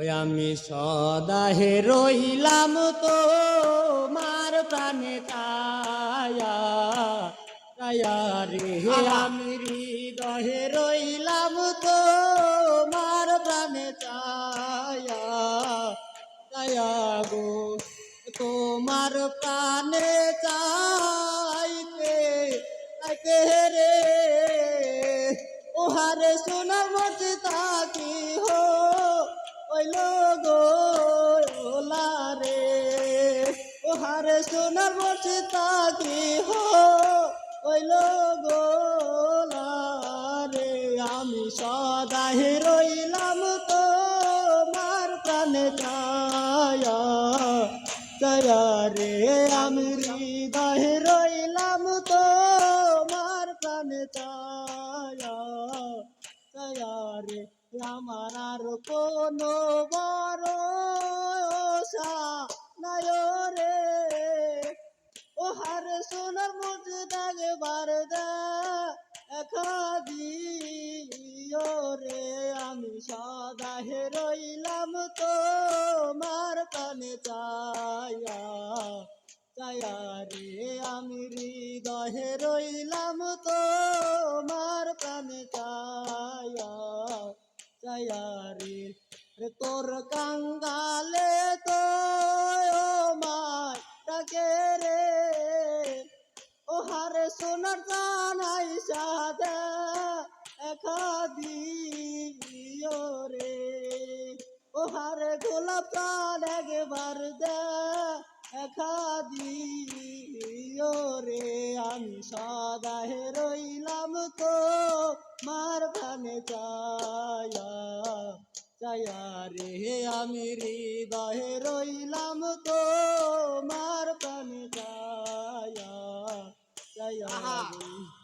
ওই আমি সদাহে রইলাম তো মার প্রাণে চায়া চায়া রে আমি হৃদয়ে রইলাম তো মার প্রাণে চায়া চায়া গো তোমার প্রাণে চাইতে চাইতে রে ওহারে সোনার মধ্যে তাকি হো ওইল গো ওলা রে ওহারে সোনার মধ্যে তাকি হো ওইল গো ওলা রে আমি সদাই রইলাম তো মার প্রাণে চায়া চায়া রে আমি হৃদয়ে রইলাম তো মার প্রাণে চায়া চায়া রে আমার আর কোনো ভরসা নাই রে ওহার সোনার মধ্যে একবার দেখা দিও রে আমি সদাই রইলাম তো মার প্রাণে চায়া চায়া রে আমি হৃদয়ে রইলাম তো মার প্রাণে চায়া চায়া রে তোর কাঙ্গালে তো মায় ডাকে রে ওহারে সোনার জানাই সাদা একা দিও রে ওহারে গোলাপ প্রাণ একবার একা দিও রে আমি সদাই রইলাম তো মার প্রাণে চায়া চায়া রে আমি হৃদয়ে রইলাম তো মার প্রাণে চায়া চায়া রে।